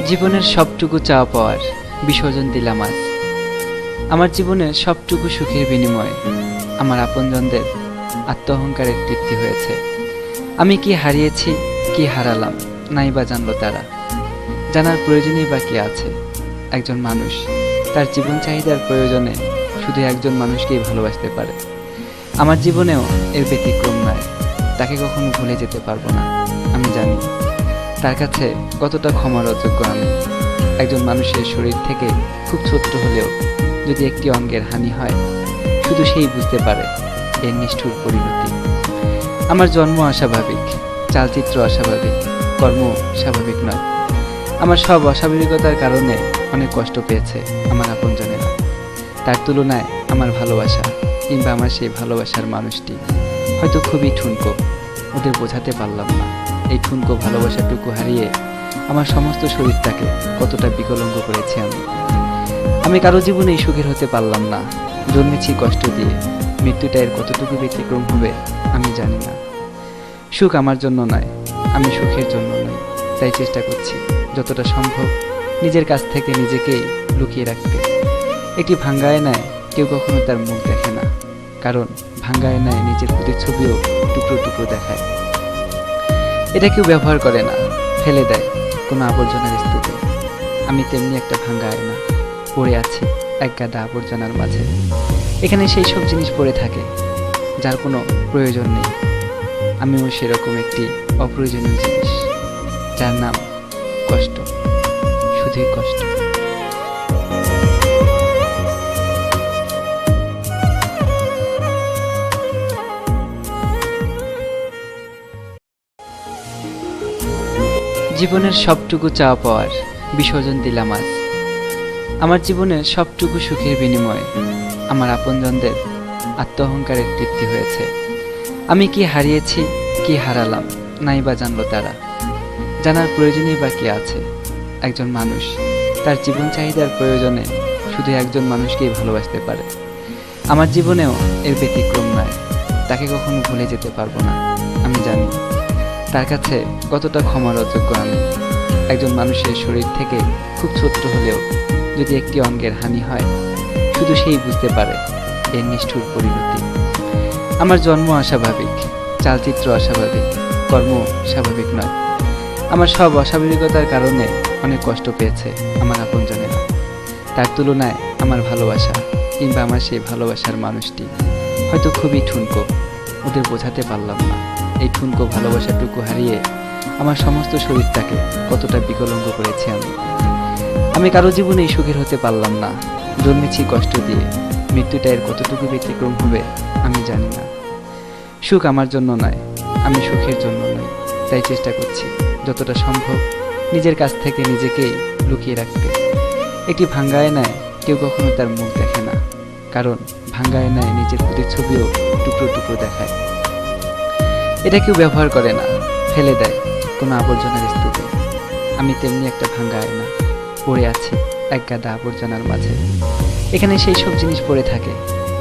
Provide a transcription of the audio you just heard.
জীবনের সবটুকু চাওয়া পাওয়ার বিসর্জন দিলাম আজ। আমার জীবনের সবটুকু সুখের বিনিময়ে আমার আপনজনদের আত্মঅহংকারের তৃপ্তি হয়েছে। আমি কি হারিয়েছি, কি হারালাম, নাই বা জানলো তারা। জানার প্রয়োজনই বা কি আছে? একজন মানুষ তার জীবন চাহিদার প্রয়োজনে শুধু একজন মানুষকেই ভালোবাসতে পারে। আমার জীবনেও এর ব্যতিক্রম নয়। তাকে কখনো ভুলে যেতে পারবো না। আমি জানি তার কাছে কতটা ক্ষমার অযোগ্য আমি। একজন মানুষের শরীর থেকে খুব ছোট্ট হলেও যদি একটি অঙ্গের হানি হয়, শুধু সেই বুঝতে পারে এর নিষ্ঠুর পরিণতি। আমার জন্ম অস্বাভাবিক, চালচিত্র অস্বাভাবিক, কর্ম স্বাভাবিক নয়। আমার সব অস্বাভাবিকতার কারণে অনেক কষ্ট পেয়েছে আমার আপনজনেরা। তার তুলনায় আমার ভালোবাসা কিংবা আমার সেই ভালোবাসার মানুষটি হয়তো খুবই ঠুনকো। ওদের বোঝাতে পারলাম না এই ঠুনকো ভালোবাসাটুকু হারিয়ে আমার সমস্ত শরীরটাকে কতটা বিকলঙ্গ করেছি আমি কারো জীবনেই সুখের হতে পারলাম না। জন্মেছি কষ্ট দিয়ে, মৃত্যুটা এর কতটুকু ব্যতিক্রম হবে আমি জানি না। সুখ আমার জন্য নয়, আমি সুখের জন্য নই। তাই চেষ্টা করছি যতটা সম্ভব নিজের কাছ থেকে নিজেকেই লুকিয়ে রাখতে। একটি ভাঙ্গা আয়নায় কেউ কখনো তার মুখ দেখে না, কারণ ভাঙ্গা আয়নায় নিজের প্রতিচ্ছবিও টুকরো টুকরো দেখায়। এটা কেউ ব্যবহার করে না, ফেলে দেয় কোনো আবর্জনার স্তূপে। আমি তেমনি একটা ভাঙ্গা আয়না, পড়ে আছি এক গাদা আবর্জনার মাঝে। এখানে সেই সব জিনিস পড়ে থাকে যার কোনো প্রয়োজন নেই। আমিও সেরকম একটি অপ্রয়োজনীয় জিনিস, যার নাম কষ্ট, শুধুই কষ্ট। জীবনের সবটুকু চাওয়া পাওয়ার বিসর্জন দিলাম আজ। আমার জীবনের সবটুকু সুখের বিনিময়ে আমার আপনজনদের আত্মঅহংকারের তৃপ্তি হয়েছে। আমি কি হারিয়েছি, কি হারালাম, নাই বা জানলো তারা। জানার প্রয়োজনই বা কি আছে? একজন মানুষ তার জীবন চাহিদার প্রয়োজনে শুধু একজন মানুষকেই ভালোবাসতে পারে। আমার জীবনেও এর ব্যতিক্রম নয়। তাকে কখনো ভুলে যেতে পারবো না। আমি জানি তার কাছে কতটা ক্ষমার অযোগ্য আমি। একজন মানুষের শরীর থেকে খুব ছোট্ট হলেও যদি একটি অঙ্গের হানি হয়, শুধু সেই বুঝতে পারে এর নিষ্ঠুর পরিণতি। আমার জন্ম অস্বাভাবিক, চালচিত্র অস্বাভাবিক, কর্ম স্বাভাবিক নয়। আমার সব অস্বাভাবিকতার কারণে অনেক কষ্ট পেয়েছে আমার আপনজনেরা। তার তুলনায় আমার ভালোবাসা কিংবা আমার সেই ভালোবাসার মানুষটি হয়তো খুবই ঠুনকো। ওদের বোঝাতে পারলাম না এই ঠুনকো ভালোবাসাটুকু হারিয়ে আমার সমস্ত শরীরটাকে কতটা বিকলঙ্গ করেছি আমি কারো জীবনেই সুখের হতে পারলাম না। জন্মেছি কষ্ট দিয়ে, মৃত্যুটা এর কতটুকু ব্যতিক্রম হবে আমি জানি না। সুখ আমার জন্য নয়, আমি সুখের জন্য নই। তাই চেষ্টা করছি যতটা সম্ভব নিজের কাছ থেকে নিজেকেই লুকিয়ে রাখতে। একটি ভাঙ্গা আয়নায় কেউ কখনো তার মুখ দেখে না, কারণ ভাঙ্গা আয়নায় নিজের প্রতিচ্ছবিও টুকরো টুকরো দেখায়। এটা কেউ ব্যবহার করে না, ফেলে দেয় কোনো আবর্জনার স্তূপে। আমি তেমনি একটা ভাঙ্গা আয়না, পড়ে আছি এক গাদা আবর্জনার মাঝে। এখানে সেই সব জিনিস পড়ে থাকে